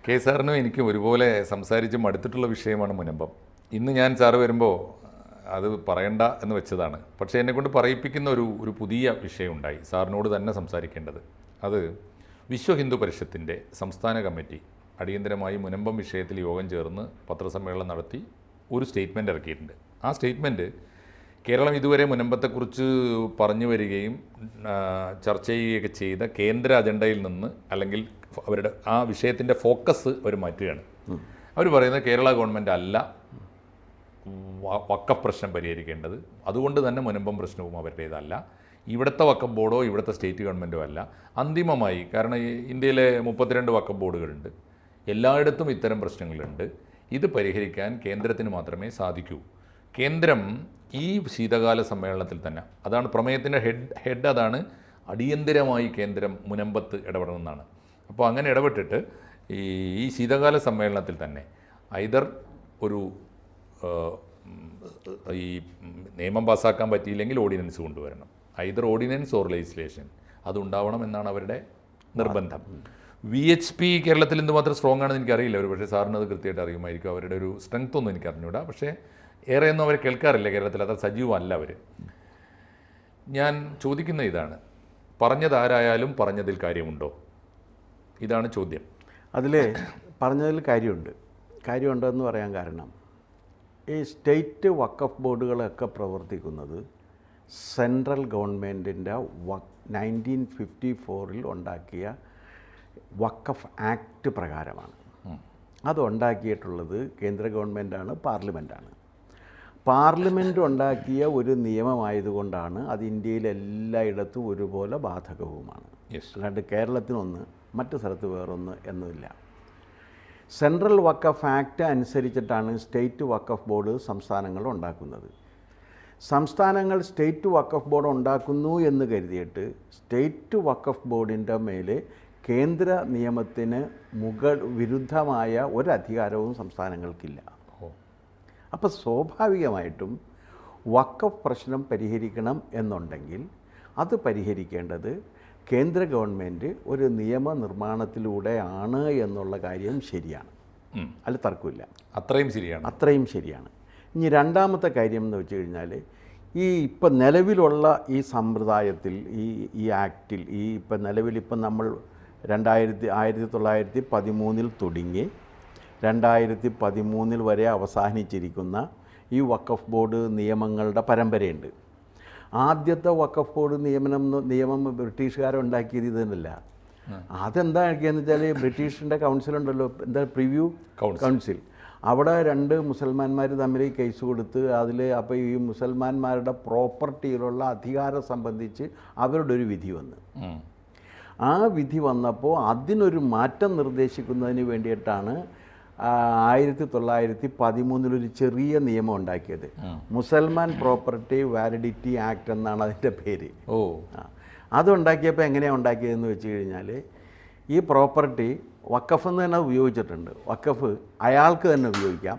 K സാറിനും എനിക്കും ഒരുപോലെ സംസാരിച്ച് മടുത്തിട്ടുള്ള വിഷയമാണ് മുനമ്പം. ഇന്ന് ഞാൻ സാറ് വരുമ്പോൾ അത് പറയണ്ട എന്ന് വെച്ചതാണ്. പക്ഷേ എന്നെക്കൊണ്ട് പറയിപ്പിക്കുന്ന ഒരു പുതിയ വിഷയമുണ്ടായി, സാറിനോട് തന്നെ സംസാരിക്കേണ്ടത്. അത് വിശ്വ ഹിന്ദു പരിഷത്തിൻ്റെ സംസ്ഥാന കമ്മിറ്റി അടിയന്തരമായി മുനമ്പം വിഷയത്തിൽ യോഗം ചേർന്ന് പത്രസമ്മേളനം നടത്തി ഒരു സ്റ്റേറ്റ്മെൻറ്റ് ഇറക്കിയിട്ടുണ്ട്. ആ സ്റ്റേറ്റ്മെൻറ്റ് കേരളം ഇതുവരെ മുനമ്പത്തെക്കുറിച്ച് പറഞ്ഞു വരികയും ചർച്ച ചെയ്യുകയൊക്കെ ചെയ്ത കേന്ദ്ര അജണ്ടയിൽ നിന്ന്, അല്ലെങ്കിൽ അവരുടെ ആ വിഷയത്തിൻ്റെ ഫോക്കസ് അവർ മാറ്റുകയാണ്. അവർ പറയുന്നത് കേരള ഗവൺമെൻറ് അല്ല വഖഫ് പ്രശ്നം പരിഹരിക്കേണ്ടത്, അതുകൊണ്ട് തന്നെ മുനമ്പം പ്രശ്നവും അവരുടേതല്ല, ഇവിടുത്തെ വഖഫ് ബോർഡോ ഇവിടുത്തെ സ്റ്റേറ്റ് ഗവൺമെൻറ്റോ അല്ല. അന്തിമമായി, കാരണം ഇന്ത്യയിലെ 32 വഖഫ് ബോർഡുകളുണ്ട്, എല്ലായിടത്തും ഇത്തരം പ്രശ്നങ്ങളുണ്ട്, ഇത് പരിഹരിക്കാൻ കേന്ദ്രത്തിന് മാത്രമേ സാധിക്കൂ. കേന്ദ്രം ഈ ശീതകാല സമ്മേളനത്തിൽ തന്നെ, അതാണ് പ്രമേയത്തിൻ്റെ ഹെഡ് അതാണ്, അടിയന്തിരമായി കേന്ദ്രം മുനമ്പത്ത് ഇടപെടണമെന്നാണ്. അപ്പോൾ അങ്ങനെ ഇടപെട്ടിട്ട് ഈ ശീതകാല സമ്മേളനത്തിൽ തന്നെ ഐദർ ഒരു ഈ നിയമം പാസ്സാക്കാൻ പറ്റിയില്ലെങ്കിൽ ഓർഡിനൻസ് കൊണ്ടുവരണം, ഐദർ ഓർഡിനൻസ് ഓർ ലെജിസ്ലേഷൻ, അതുണ്ടാവണം എന്നാണ് അവരുടെ നിർബന്ധം. VHP കേരളത്തിൽ എന്തുമാത്രം സ്ട്രോങ് ആണെന്ന് എനിക്കറിയില്ല, ഒരു പക്ഷേ സാറിന് അത് കൃത്യമായിട്ട് അറിയുമായിരിക്കും. അവരുടെ ഒരു സ്ട്രെങ്ത് ഒന്നും എനിക്ക് അറിഞ്ഞൂടാ, പക്ഷേ ഏറെയൊന്നും അവർ കേൾക്കാറില്ല കേരളത്തിൽ, അത്ര സജീവമല്ല അവർ. ഞാൻ ചോദിക്കുന്ന ഇതാണ്, പറഞ്ഞതാരായാലും പറഞ്ഞതിൽ കാര്യമുണ്ടോ? ഇതാണ് ചോദ്യം. അതിൽ പറഞ്ഞതിൽ കാര്യമുണ്ടെന്ന് പറയാൻ കാരണം, ഈ സ്റ്റേറ്റ് വഖഫ് ബോർഡുകളൊക്കെ പ്രവർത്തിക്കുന്നത് സെൻട്രൽ ഗവൺമെൻറ്റിൻ്റെ 1954 ഉണ്ടാക്കിയ വഖഫ് ആക്ട് പ്രകാരമാണ്. അതുണ്ടാക്കിയിട്ടുള്ളത് കേന്ദ്ര ഗവൺമെൻറ്റാണ്, പാർലമെൻറ്റാണ്. പാർലമെൻറ്റ് ഉണ്ടാക്കിയ ഒരു നിയമമായതുകൊണ്ടാണ് അത് ഇന്ത്യയിൽ എല്ലായിടത്തും ഒരുപോലെ ബാധകവുമാണ്. അല്ലാണ്ട് കേരളത്തിനൊന്ന് മറ്റു സ്ഥലത്ത് വേറൊന്ന് എന്നുമില്ല. സെൻട്രൽ വഖഫ് ആക്ട് അനുസരിച്ചിട്ടാണ് സ്റ്റേറ്റ് വഖഫ് ബോർഡ് സംസ്ഥാനങ്ങൾ ഉണ്ടാക്കുന്നത്. സംസ്ഥാനങ്ങൾ സ്റ്റേറ്റ് വഖഫ് ബോർഡ് ഉണ്ടാക്കുന്നു എന്ന് കരുതിയിട്ട് സ്റ്റേറ്റ് വഖഫ് ബോർഡിൻ്റെ മേലെ കേന്ദ്ര നിയമത്തിന് വിരുദ്ധമായ ഒരധികാരവും സംസ്ഥാനങ്ങൾക്കില്ല. അപ്പോൾ സ്വാഭാവികമായിട്ടും വഖഫ് പ്രശ്നം പരിഹരിക്കണം എന്നുണ്ടെങ്കിൽ അത് പരിഹരിക്കേണ്ടത് കേന്ദ്ര ഗവൺമെൻറ് ഒരു നിയമനിർമ്മാണത്തിലൂടെയാണ് എന്നുള്ള കാര്യം ശരിയാണ്, അതിൽ തർക്കമില്ല. അത്രയും ശരിയാണ്. ഇനി രണ്ടാമത്തെ കാര്യം എന്ന് വെച്ച് കഴിഞ്ഞാൽ, ഇപ്പം നിലവിലുള്ള ഈ സമ്പ്രദായത്തിൽ, ഈ ആക്റ്റിൽ, ഇപ്പം നിലവിലിപ്പം നമ്മൾ 1913 തുടങ്ങി 2013 വരെ അവസാനിച്ചിരിക്കുന്ന ഈ വഖഫ് ബോർഡ് നിയമങ്ങളുടെ പരമ്പരയുണ്ട്. ആദ്യത്തെ വഖഫ് ബോർഡ് നിയമം ബ്രിട്ടീഷുകാരുണ്ടാക്കിയത് ഇതല്ല. അതെന്താക്കിയെന്ന് വെച്ചാൽ, ബ്രിട്ടീഷിൻ്റെ കൗൺസിലുണ്ടല്ലോ, എന്താ പ്രിവ്യൂ കൗൺസിൽ, അവിടെ 2 മുസൽമാന്മാർ തമ്മിൽ കേസ് കൊടുത്ത് അപ്പോൾ ഈ മുസൽമാന്മാരുടെ പ്രോപ്പർട്ടിയിലുള്ള അധികാരം സംബന്ധിച്ച് അവരുടെ ഒരു വിധി വന്നു. ആ വിധി വന്നപ്പോൾ അതിനൊരു മാറ്റം നിർദ്ദേശിക്കുന്നതിന് വേണ്ടിയിട്ടാണ് 1913 ഒരു ചെറിയ നിയമം ഉണ്ടാക്കിയത്. മുസൽമാൻ പ്രോപ്പർട്ടി വാലിഡിറ്റി ആക്ട് എന്നാണ് അതിൻ്റെ പേര്. അതുണ്ടാക്കിയപ്പോൾ എങ്ങനെയാണ് ഉണ്ടാക്കിയതെന്ന് വെച്ച് കഴിഞ്ഞാൽ, ഈ പ്രോപ്പർട്ടി വഖഫ് എന്ന് തന്നെ ഉപയോഗിച്ചിട്ടുണ്ട്. വഖഫ് അയാൾക്ക് തന്നെ ഉപയോഗിക്കാം,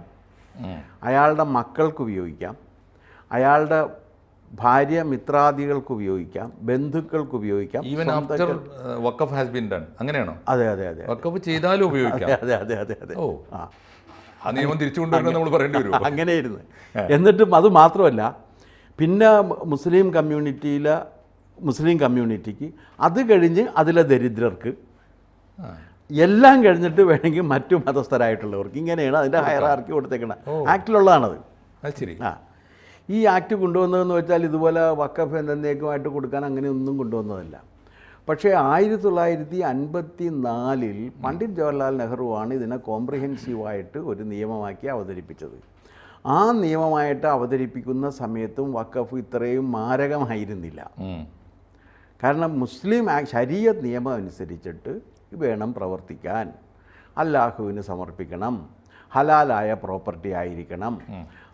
അയാളുടെ മക്കൾക്ക് ഉപയോഗിക്കാം, അയാളുടെ ഭാര്യ മിത്രാദികൾക്ക് ഉപയോഗിക്കാം, ബന്ധുക്കൾക്ക് ഉപയോഗിക്കാം. Even after Waqf has been done, അങ്ങനെയാണോ? അതെ. വഖഫ് ചെയ്താലും ഉപയോഗിക്കാം. അതെ. ആ നിയമം തിരിച്ചു കൊണ്ടുവരണം നമ്മൾ പറയേണ്ടി വരും. അങ്ങനെയായിരുന്നു. എന്നിട്ടും അത് മാത്രമല്ല, പിന്നെ മുസ്ലിം കമ്മ്യൂണിറ്റിക്ക് അത് കഴിഞ്ഞ് അതിലെ ദരിദ്രർക്ക് എല്ലാം കഴിഞ്ഞിട്ട് വേണമെങ്കിൽ മറ്റു മതസ്ഥരായിട്ടുള്ളവർക്ക്, ഇങ്ങനെയാണ് അതിൻ്റെ ഹയറാർക്കി കൊടുത്തേക്കണം. ആക്ടിലുള്ളതാണത്. ശരി. ഈ ആക്ട് കൊണ്ടുവന്നതെന്ന് വെച്ചാൽ ഇതുപോലെ വഖഫ് എന്നേക്കുമായിട്ട് കൊടുക്കാൻ അങ്ങനെ ഒന്നും കൊണ്ടുവന്നതല്ല. പക്ഷേ 1954 പണ്ഡിറ്റ് ജവഹർലാൽ നെഹ്റുവാണ് ഇതിനെ കോംപ്രിഹെൻസീവായിട്ട് ഒരു നിയമമാക്കി അവതരിപ്പിച്ചത്. ആ നിയമമായിട്ട് അവതരിപ്പിക്കുന്ന സമയത്തും വഖഫ് ഇത്രയും മാരകമായിരുന്നില്ല. കാരണം മുസ്ലിം ശരീഅത്ത് നിയമം അനുസരിച്ചിട്ട് വേണം പ്രവർത്തിക്കാൻ, അല്ലാഹുവിന് സമർപ്പിക്കണം, ഹലാലായ പ്രോപ്പർട്ടി ആയിരിക്കണം,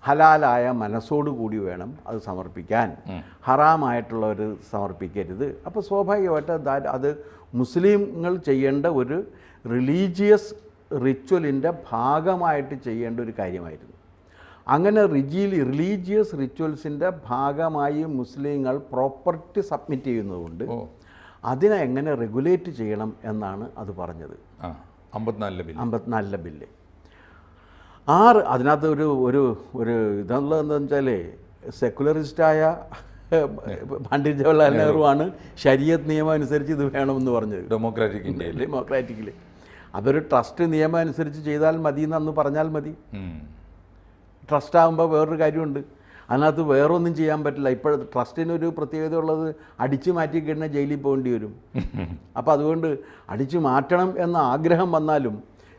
ഹലാലായ മനസ്സോടുകൂടി വേണം അത് സമർപ്പിക്കാൻ, ഹറാമായിട്ടുള്ളവർ സമർപ്പിക്കരുത്. അപ്പോൾ സ്വാഭാവികമായിട്ട് അത് മുസ്ലിങ്ങൾ ചെയ്യേണ്ട ഒരു റിലീജിയസ് റിച്വലിൻ്റെ ഭാഗമായിട്ട് ചെയ്യേണ്ട ഒരു കാര്യമായിരുന്നു. അങ്ങനെ റിലീജിയസ് റിച്വൽസിൻ്റെ ഭാഗമായി മുസ്ലിങ്ങൾ പ്രോപ്പർട്ടി സബ്മിറ്റ് ചെയ്യുന്നതുകൊണ്ട് അതിനെ എങ്ങനെ റെഗുലേറ്റ് ചെയ്യണം എന്നാണ് അത് പറഞ്ഞത്. 54 ബില്ല് 54 ബില്ല്. അതിനകത്ത് ഒരു ഒരു ഒരു ഇതുള്ളതെന്ന് വെച്ചാൽ സെക്കുലറിസ്റ്റായ പണ്ഡിറ്റ് ജവഹർലാൽ നെഹ്റു ആണ് ശരീഅത്ത് നിയമം അനുസരിച്ച് ഇത് വേണമെന്ന് പറഞ്ഞത്. ഡെമോക്രാറ്റിക്കിൽ അതൊരു ട്രസ്റ്റ് നിയമം അനുസരിച്ച് ചെയ്താൽ മതി എന്ന് പറഞ്ഞാൽ മതി. ട്രസ്റ്റ് ആകുമ്പോൾ വേറൊരു കാര്യമുണ്ട്, അതിനകത്ത് വേറൊന്നും ചെയ്യാൻ പറ്റില്ല. ഇപ്പോഴത്തെ ട്രസ്റ്റിനൊരു പ്രത്യേകത ഉള്ളത് അടിച്ചു മാറ്റി കഴിഞ്ഞാൽ ജയിലിൽ പോകേണ്ടി വരും. അപ്പോൾ അതുകൊണ്ട് അടിച്ചു മാറ്റണം എന്ന ആഗ്രഹം വന്നാലും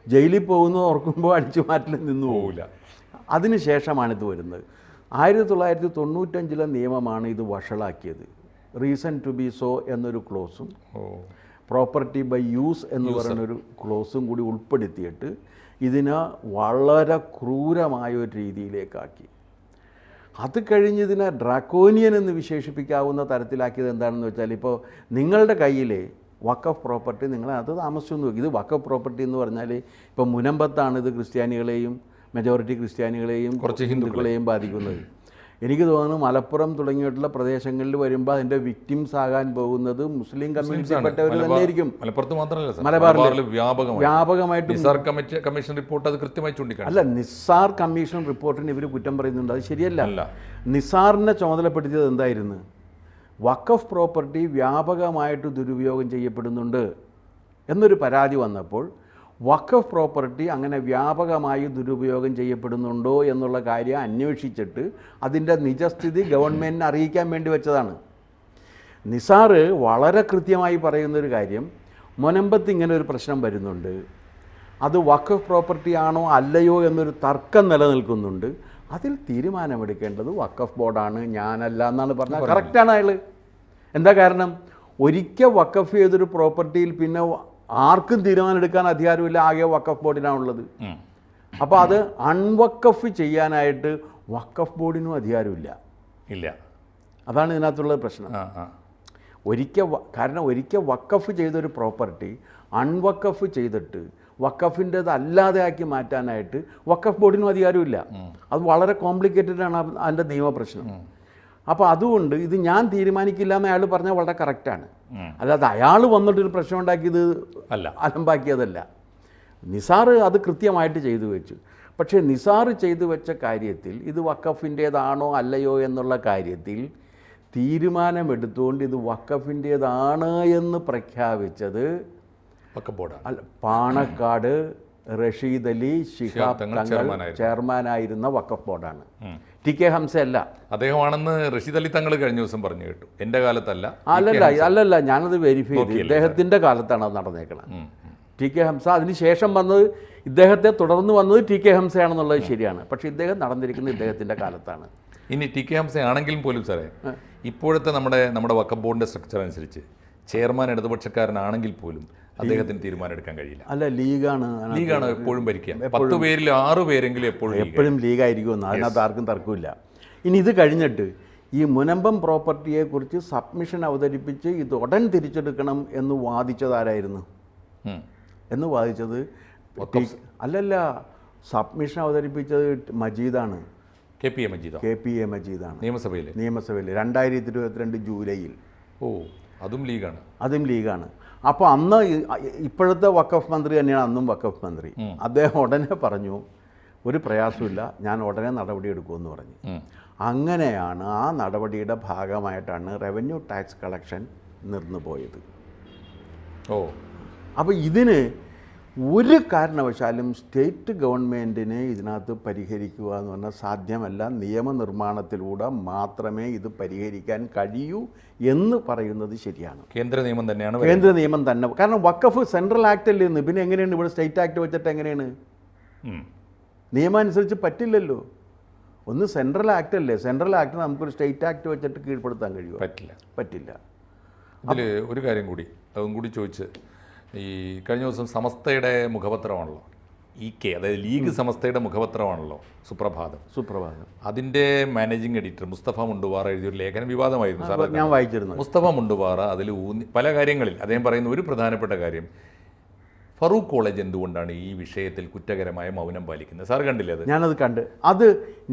ജയിലിൽ പോകുന്നത് ഓർക്കുമ്പോൾ അടിച്ചു മാറ്റൽ നിന്നു പോകില്ല. അതിന് ശേഷമാണിത് വരുന്നത്. 1995 നിയമമാണ് ഇത് വഷളാക്കിയത്. റീസൺ ടു ബി സോ എന്നൊരു ക്ലോസും പ്രോപ്പർട്ടി ബൈ യൂസ് എന്ന് പറയുന്നൊരു ക്ലോസും കൂടി ഉൾപ്പെടുത്തിയിട്ട് ഇതിനെ വളരെ ക്രൂരമായ ഒരു രീതിയിലേക്കാക്കി. അത് കഴിഞ്ഞ് ഇതിനെ ഡ്രാക്കോനിയൻ എന്ന് വിശേഷിപ്പിക്കാവുന്ന തരത്തിലാക്കിയത് എന്താണെന്ന് വെച്ചാൽ, ഇപ്പോൾ നിങ്ങളുടെ കയ്യിൽ വഖഫ് പ്രോപ്പർട്ടി നിങ്ങളത് താമസിച്ചു നോക്കി. ഇത് വഖഫ് പ്രോപ്പർട്ടി എന്ന് പറഞ്ഞാൽ ഇപ്പോൾ മുനമ്പത്താണ് ഇത് ക്രിസ്ത്യാനികളെയും മെജോറിറ്റി ക്രിസ്ത്യാനികളെയും കുറച്ച് ഹിന്ദുക്കളെയും ബാധിക്കുന്നത്. എനിക്ക് തോന്നുന്നു മലപ്പുറം തുടങ്ങിയിട്ടുള്ള പ്രദേശങ്ങളിൽ വരുമ്പോൾ അതിൻ്റെ വിക്ടിംസ് ആകാൻ പോകുന്നത് മുസ്ലിം കമ്മ്യൂണിറ്റിപ്പെട്ടവർ തന്നെയായിരിക്കും. മലബാറിൽ വ്യാപകമായിട്ട് കമ്മീഷൻ റിപ്പോർട്ട് അത് കൃത്യമായി ചൂണ്ടിക്കാണി. അല്ല, നിസാർ കമ്മീഷൻ റിപ്പോർട്ടിന് ഇവർ കുറ്റം പറയുന്നുണ്ട്, അത് ശരിയല്ല. നിസാറിനെ ചുമതലപ്പെടുത്തിയത് എന്തായിരുന്നു? വഖഫ് പ്രോപ്പർട്ടി വ്യാപകമായിട്ട് ദുരുപയോഗം ചെയ്യപ്പെടുന്നുണ്ട് എന്നൊരു പരാതി വന്നപ്പോൾ വഖഫ് പ്രോപ്പർട്ടി അങ്ങനെ വ്യാപകമായി ദുരുപയോഗം ചെയ്യപ്പെടുന്നുണ്ടോ എന്നുള്ള കാര്യം അന്വേഷിച്ചിട്ട് അതിൻ്റെ നിജസ്ഥിതി ഗവൺമെൻറ്റിനെ അറിയിക്കാൻ വേണ്ടി വെച്ചതാണ്. നിസാർ വളരെ കൃത്യമായി പറയുന്നൊരു കാര്യം, മുനമ്പത്ത് ഇങ്ങനെ ഒരു പ്രശ്നം വരുന്നുണ്ട്, അത് വഖഫ് പ്രോപ്പർട്ടി ആണോ അല്ലയോ എന്നൊരു തർക്കം നിലനിൽക്കുന്നുണ്ട്, അതിൽ തീരുമാനമെടുക്കേണ്ടത് വഖഫ് ബോർഡാണ്, ഞാനല്ല എന്നാണ് പറഞ്ഞാൽ കറക്റ്റാണ് അയാൾ. എന്താ കാരണം? ഒരിക്കൽ വഖഫ് ചെയ്തൊരു പ്രോപ്പർട്ടിയിൽ പിന്നെ ആർക്കും തീരുമാനമെടുക്കാൻ അധികാരമില്ല, ആകെ വഖഫ് ബോർഡിനാണുള്ളത്. അപ്പോൾ അത് അൺവഖഫ് ചെയ്യാനായിട്ട് വഖഫ് ബോർഡിനും അധികാരമില്ല. അതാണ് ഇതിനകത്തുള്ള പ്രശ്നം. ഒരിക്കൽ വഖഫ് ചെയ്തൊരു പ്രോപ്പർട്ടി അൺവഖഫ് ചെയ്തിട്ട് വഖഫിൻ്റേത് അല്ലാതെ ആക്കി മാറ്റാനായിട്ട് വഖഫ് ബോർഡിനും അധികാരമില്ല. അത് വളരെ കോംപ്ലിക്കേറ്റഡ് ആണ് അതിൻ്റെ നിയമപ്രശ്നം. അപ്പോൾ അതുകൊണ്ട് ഇത് ഞാൻ തീരുമാനിക്കില്ല എന്ന് അയാൾ പറഞ്ഞാൽ വളരെ കറക്റ്റാണ്. അല്ലാതെ അയാൾ വന്നിട്ടൊരു പ്രശ്നം ഉണ്ടാക്കിയത് അലമ്പാക്കിയതല്ല. നിസാർ അത് കൃത്യമായിട്ട് ചെയ്തു വെച്ചു. പക്ഷേ നിസാർ ചെയ്തു വെച്ച കാര്യത്തിൽ ഇത് വഖഫിൻ്റേതാണോ അല്ലയോ എന്നുള്ള കാര്യത്തിൽ തീരുമാനമെടുത്തുകൊണ്ട് ഇത് വഖഫിൻ്റേതാണ് എന്ന് പ്രഖ്യാപിച്ചത് അല്ല, പാണക്കാട് റഷീദ് അലി ശിഹാബ് തങ്ങൾ ചെയർമാനായിരുന്ന വഖഫ് ബോർഡാണ്. ടി കെ ഹംസ അല്ല, അദ്ദേഹമാണെന്ന് റഷീദ് അലി തങ്ങൾ കഴിഞ്ഞ ദിവസം പറഞ്ഞു കേട്ടു. എൻ്റെ കാലത്തല്ല. അല്ലല്ല, ഞാനത് വെരിഫൈ ചെയ്തു. ഇദ്ദേഹത്തിൻ്റെ കാലത്താണ് അത് നടന്നേക്കണം. ടി കെ ഹംസ അതിനുശേഷം വന്നത്, ഇദ്ദേഹത്തെ തുടർന്ന് വന്നത് ടി കെ ഹംസയാണെന്നുള്ളത് ശരിയാണ്. പക്ഷേ ഇദ്ദേഹം നടന്നിരിക്കുന്നത് ഇദ്ദേഹത്തിൻ്റെ കാലത്താണ്. ഇനി ടി കെ ഹംസ ആണെങ്കിലും പോലും സാറേ, ഇപ്പോഴത്തെ നമ്മുടെ വഖഫ് ബോർഡിൻ്റെ സ്ട്രക്ചർ അനുസരിച്ച് ചെയർമാൻ ഇടതുപക്ഷക്കാരനാണെങ്കിൽ പോലും അദ്ദേഹത്തിന് തീരുമാനം എടുക്കാൻ കഴിയില്ല. അല്ല, ലീഗാണ് എപ്പോഴും ഭരിക്കുക. 10 പേരിൽ 6 പേരെങ്കിലും എപ്പോഴും ലീഗായിരിക്കുമെന്ന്, അതിനകത്ത് ആർക്കും തർക്കമില്ല. ഇനി ഇത് കഴിഞ്ഞിട്ട് ഈ മുനമ്പം പ്രോപ്പർട്ടിയെക്കുറിച്ച് സബ്മിഷൻ അവതരിപ്പിച്ച് ഇത് ഉടൻ തിരിച്ചെടുക്കണം എന്ന് വാദിച്ചതാരായിരുന്നു? വാദിച്ചത് അല്ലല്ല, സബ്മിഷൻ അവതരിപ്പിച്ചത് മജീദാണ്. കെ പി എ മജീദാണ് നിയമസഭയിൽ 2022 ജൂലൈയിൽ. അതും ലീഗാണ്. അപ്പോൾ അന്ന് ഇപ്പോഴത്തെ വഖഫ് മന്ത്രി തന്നെയാണ് അന്നും വഖഫ് മന്ത്രി. അദ്ദേഹം ഉടനെ പറഞ്ഞു, ഒരു പ്രയാസമില്ല, ഞാൻ ഉടനെ നടപടിയെടുക്കുമെന്ന് പറഞ്ഞു. അങ്ങനെയാണ് ആ നടപടിയുടെ ഭാഗമായിട്ടാണ് റവന്യൂ ടാക്സ് കളക്ഷൻ നിർന്നു പോയത്. അപ്പോൾ ഇതിന് ഒരു കാരണവശാലും സ്റ്റേറ്റ് ഗവൺമെൻറ്റിന് ഇതിനകത്ത് പരിഹരിക്കുക എന്ന് പറഞ്ഞാൽ സാധ്യമല്ല. നിയമനിർമ്മാണത്തിലൂടെ മാത്രമേ ഇത് പരിഹരിക്കാൻ കഴിയൂ എന്ന് പറയുന്നത് ശരിയാണ്. കേന്ദ്ര നിയമം തന്നെ. കാരണം വഖഫ് സെൻട്രൽ ആക്ട് അല്ലേ ഇന്ന്, പിന്നെ എങ്ങനെയാണ് ഇവിടെ സ്റ്റേറ്റ് ആക്ട് വെച്ചിട്ട് എങ്ങനെയാണ്? നിയമം അനുസരിച്ച് പറ്റില്ലല്ലോ. ഒന്ന് സെൻട്രൽ ആക്ട് അല്ലേ, സെൻട്രൽ ആക്ട് നമുക്കൊരു സ്റ്റേറ്റ് ആക്ട് വെച്ചിട്ട് കീഴ്പ്പെടുത്താൻ കഴിയുമോ? പറ്റില്ല. അതിൽ ഒരു കാര്യം കൂടി, അതും കൂടി ചോദിച്ച്, ഈ കഴിഞ്ഞ ദിവസം സമസ്തയുടെ മുഖപത്രമാണല്ലോ അതായത് ലീഗ് സമസ്തയുടെ മുഖപത്രമാണല്ലോ സുപ്രഭാതം. അതിൻ്റെ മാനേജിംഗ് എഡിറ്റർ മുസ്തഫ മുണ്ടുവാറ എഴുതിയൊരു ലേഖനം വിവാദമായിരുന്നു സാർ, ഞാൻ വായിച്ചിരുന്നു. മുസ്തഫ മുണ്ടുവാറ അതിൽ പല കാര്യങ്ങളിൽ അദ്ദേഹം പറയുന്ന ഒരു പ്രധാനപ്പെട്ട കാര്യം, ഫറൂഖ് കോളേജ് എന്തുകൊണ്ടാണ് ഈ വിഷയത്തിൽ കുറ്റകരമായ മൗനം പാലിക്കുന്നത്? സാർ കണ്ടില്ലേ അത്? ഞാനത് കണ്ട്. അത്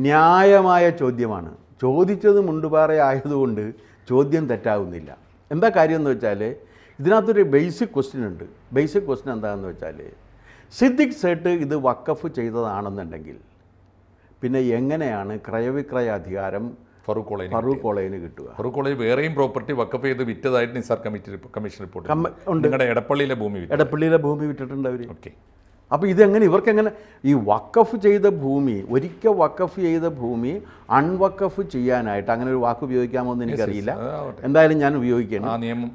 ന്യായമായ ചോദ്യമാണ്. ചോദിച്ചത് മുണ്ടുപാറ ആയതുകൊണ്ട് ചോദ്യം തെറ്റാവുന്നില്ല. എന്താ കാര്യം എന്ന് വെച്ചാൽ, ഇതിനകത്തൊരു ബേസിക് ക്വസ്റ്റ്യൻ ഉണ്ട്. ബേസിക് ക്വസ്റ്റ്യൻ എന്താണെന്ന് വെച്ചാൽ, സിദ്ദിഖ് സേട്ട് ഇത് വഖഫ് ചെയ്തതാണെന്നുണ്ടെങ്കിൽ പിന്നെ എങ്ങനെയാണ് ക്രയവിക്രയ അധികാരം ഫറൂഖ് കോളേജ് കിട്ടുക? ഫറൂഖ് കോളേജ് വേറെയും പ്രോപ്പർട്ടി വക്കഫ് ചെയ്ത് വിറ്റതായിട്ട് നിസാർ കമ്മീഷൻ റിപ്പോർട്ട് നിങ്ങളുടെ എടപ്പള്ളിയിലെ ഭൂമി എടപ്പള്ളിയിലെ ഭൂമി വിറ്റിട്ടുണ്ട് അവർ. ഓക്കെ. അപ്പോൾ ഇതെങ്ങനെ ഇവർക്കെങ്ങനെ ഈ വഖഫ് ചെയ്ത ഭൂമി, ഒരിക്കൽ വഖഫ് ചെയ്ത ഭൂമി അൺവഖഫ് ചെയ്യാനായിട്ട്, അങ്ങനെ ഒരു വാക്ക് ഉപയോഗിക്കാമോ എന്ന് എനിക്കറിയില്ല, എന്തായാലും ഞാൻ ഉപയോഗിക്കണം.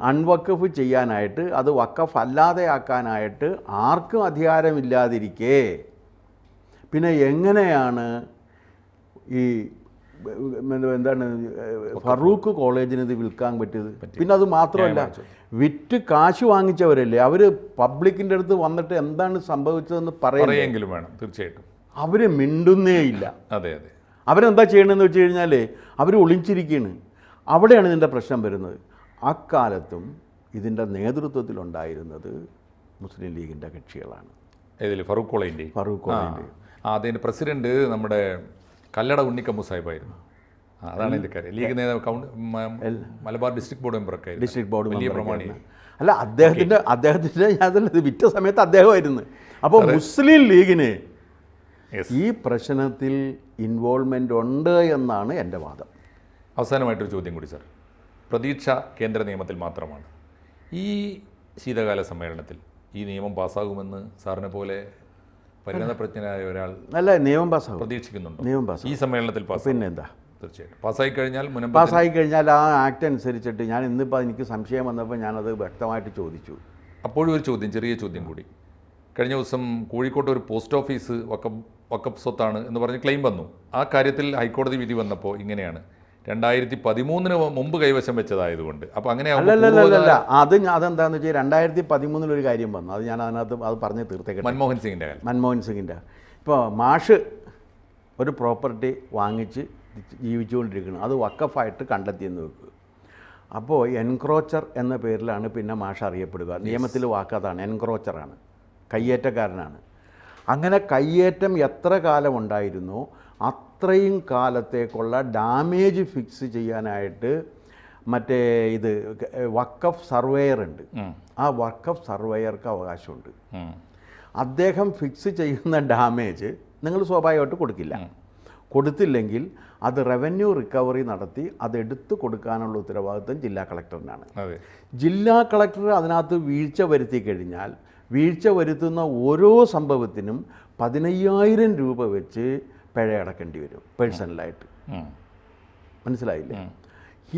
അൺവഖഫ് ചെയ്യാനായിട്ട്, അത് വഖഫ് അല്ലാതെ ആക്കാനായിട്ട് ആർക്കും അധികാരമില്ലാതിരിക്കെ പിന്നെ എങ്ങനെയാണ് ഈ എന്താണ് ഫറൂഖ് കോളേജിന് ഇത് വിൽക്കാൻ പറ്റിയത്? പിന്നെ അത് മാത്രമല്ല, വിറ്റ് കാശ് വാങ്ങിച്ചവരല്ലേ അവർ, പബ്ലിക്കിൻ്റെ അടുത്ത് വന്നിട്ട് എന്താണ് സംഭവിച്ചതെന്ന് പറയുമെങ്കിലും വേണം. തീർച്ചയായിട്ടും അവർ മിണ്ടുന്നേ ഇല്ല. അതെ അതെ. അവരെന്താ ചെയ്യണമെന്ന് വെച്ച് കഴിഞ്ഞാൽ അവർ ഒളിച്ചിരിക്കുകയാണ്. അവിടെയാണ് ഇതിൻ്റെ പ്രശ്നം വരുന്നത്. അക്കാലത്തും ഇതിൻ്റെ നേതൃത്വത്തിലുണ്ടായിരുന്നത് മുസ്ലിം ലീഗിൻ്റെ കക്ഷികളാണ്. ഇതിൽ ഫറൂഖ് കോളേജിൻ്റെ അതിൻ്റെ പ്രസിഡന്റ് നമ്മുടെ കല്ലട ഉണ്ണിക്കമ്മു സാഹിബായിരുന്നു. അതാണ് എൻ്റെ കാര്യം. ലീഗ് നേതാവ് മലബാർ ഡിസ്ട്രിക്ട് ബോർഡ് മെമ്പറൊക്കെ, ഡിസ്ട്രിക്ട് ബോർഡ് വലിയ പ്രമാണി. അല്ല, അദ്ദേഹത്തിൻ്റെ അതല്ല, വിറ്റ സമയത്ത് അദ്ദേഹമായിരുന്നു. അപ്പോൾ മുസ്ലിം ലീഗിന് ഈ പ്രശ്നത്തിൽ ഇൻവോൾവ്മെൻ്റ് ഉണ്ട് എന്നാണ് എൻ്റെ വാദം. അവസാനമായിട്ടൊരു ചോദ്യം കൂടി സാർ. പ്രതീക്ഷ കേന്ദ്ര നിയമത്തിൽ മാത്രമാണ്. ഈ ശീതകാല സമ്മേളനത്തിൽ ഈ നിയമം പാസ്സാകുമെന്ന് സാറിനെ പോലെ പരിണതപ്രജ്ഞനായ ഒരാൾ അല്ല നിയമം പാസ്സാകും പ്രതീക്ഷിക്കുന്നുണ്ടോ? നിയമം പാസ്സാകും. ഈ സമ്മേളനത്തിൽ പിന്നെ എന്താ, തീർച്ചയായിട്ടും പാസ്സായി കഴിഞ്ഞാൽ ആ ആക്ട് അനുസരിച്ചിട്ട് ഞാൻ ഇന്നിപ്പോൾ എനിക്ക് സംശയം വന്നപ്പോൾ ഞാനത് വ്യക്തമായിട്ട് ചോദിച്ചു. അപ്പോഴും ഒരു ചോദ്യം, ചെറിയ ചോദ്യം കൂടി. കഴിഞ്ഞ ദിവസം കോഴിക്കോട്ട് ഒരു പോസ്റ്റ് ഓഫീസ് വക്കഫ് സ്വത്താണ് എന്ന് പറഞ്ഞ് ക്ലെയിം വന്നു. ആ കാര്യത്തിൽ ഹൈക്കോടതി വിധി വന്നപ്പോൾ ഇങ്ങനെയാണ്, 2013 മുമ്പ് കൈവശം വെച്ചതായതുകൊണ്ട്. അപ്പോൾ അങ്ങനെ അല്ലല്ലല്ല, അതെന്താണെന്ന് വെച്ചാൽ 2013 ഒരു കാര്യം വന്നു. അത് ഞാൻ അതിനകത്ത് അത് പറഞ്ഞ് തീർത്തേക്കട്ടെ. മൻമോഹൻ സിംഗിൻ്റെ ഇപ്പോൾ മാഷ് ഒരു പ്രോപ്പർട്ടി വാങ്ങിച്ച് ജീവിച്ചുകൊണ്ടിരിക്കുന്നു, അത് വക്കഫായിട്ട് കണ്ടെത്തിയെന്ന് വെക്കുക. അപ്പോൾ എൻക്രോച്ചർ എന്ന പേരിലാണ് പിന്നെ മാഷ് അറിയപ്പെടുക. നിയമത്തിൽ വാക്കതാണ്, എൻക്രോച്ചറാണ്, കയ്യേറ്റക്കാരനാണ്. അങ്ങനെ കയ്യേറ്റം എത്ര കാലം ഉണ്ടായിരുന്നോ അത്രയും കാലത്തേക്കുള്ള ഡാമേജ് ഫിക്സ് ചെയ്യാനായിട്ട് മറ്റേ ഇത് വഖഫ് സർവേയർ ഉണ്ട്. ആ വഖഫ് സർവേയർക്ക് അവകാശമുണ്ട്. അദ്ദേഹം ഫിക്സ് ചെയ്യുന്ന ഡാമേജ് നിങ്ങൾ സ്വാഭാവികമായിട്ട് കൊടുക്കില്ല. കൊടുത്തില്ലെങ്കിൽ അത് റവന്യൂ റിക്കവറി നടത്തി അതെടുത്ത് കൊടുക്കാനുള്ള ഉത്തരവാദിത്വം ജില്ലാ കളക്ടറിനാണ്. ജില്ലാ കളക്ടർ അതിനകത്ത് വീഴ്ച വരുത്തി കഴിഞ്ഞാൽ വീഴ്ച വരുത്തുന്ന ഓരോ സംഭവത്തിനും 15,000 രൂപ വെച്ച് പിഴ അടക്കേണ്ടി വരും പേഴ്സണലായിട്ട്. മനസ്സിലായില്ലേ?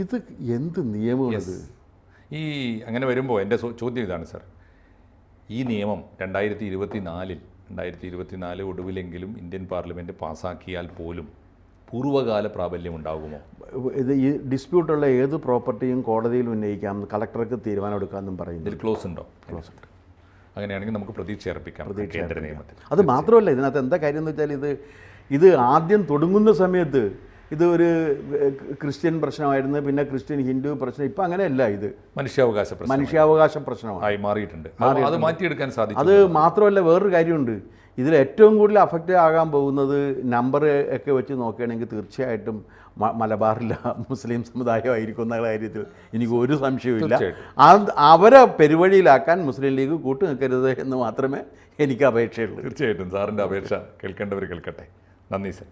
ഇത് എന്ത് നിയമമാണിത്? ഈ അങ്ങനെ വരുമ്പോൾ എൻ്റെ ചോദ്യം ഇതാണ് സാർ. ഈ നിയമം 2024 ഒടുവിലെങ്കിലും ഇന്ത്യൻ പാർലമെൻറ്റ് പാസ്സാക്കിയാൽ പോലും പൂർവ്വകാല പ്രാബല്യം ഉണ്ടാകുമോ? ഇത് ഈ ഡിസ്പ്യൂട്ടുള്ള ഏത് പ്രോപ്പർട്ടിയും കോടതിയിൽ ഉന്നയിക്കാം, കളക്ടർക്ക് തീരുമാനം എടുക്കാമെന്നും പറയുന്നു. ഇതിൽ ക്ലോസ് ഉണ്ടോ? ക്ലോസ് ഉണ്ട്. അങ്ങനെയാണെങ്കിൽ നമുക്ക് പ്രതീക്ഷ അർപ്പിക്കാം കേന്ദ്ര നിയമത്തിൽ. അത് മാത്രമല്ല, ഇതിനകത്ത് എന്താ കാര്യം എന്ന് വെച്ചാൽ ഇത് ആദ്യം തുടങ്ങുന്ന സമയത്ത് ഇത് ഒരു ക്രിസ്ത്യൻ പ്രശ്നമായിരുന്നു, പിന്നെ ക്രിസ്ത്യൻ ഹിന്ദു പ്രശ്നം. ഇപ്പം അങ്ങനെയല്ല, ഇത് മനുഷ്യാവകാശ പ്രശ്നമായി മാറിയിട്ടുണ്ട്. അത് മാറ്റിയെടുക്കാൻ സാധിക്കും. അത് മാത്രമല്ല, വേറൊരു കാര്യമുണ്ട്. ഇതിൽ ഏറ്റവും കൂടുതൽ അഫക്റ്റ് ആകാൻ പോകുന്നത് നമ്പർ ഒക്കെ വെച്ച് നോക്കുകയാണെങ്കിൽ തീർച്ചയായിട്ടും മലബാറിലെ മുസ്ലിം സമുദായമായിരിക്കും എന്ന കാര്യത്തിൽ എനിക്ക് ഒരു സംശയവുമില്ല. അവരെ പെരുവഴിയിലാക്കാൻ മുസ്ലിം ലീഗ് കൂട്ടു നിൽക്കരുത് എന്ന് മാത്രമേ എനിക്ക് അപേക്ഷയുള്ളൂ. തീർച്ചയായിട്ടും സാറിൻ്റെ അപേക്ഷ കേൾക്കേണ്ടവർ കേൾക്കട്ടെ. നന്ദി സർ.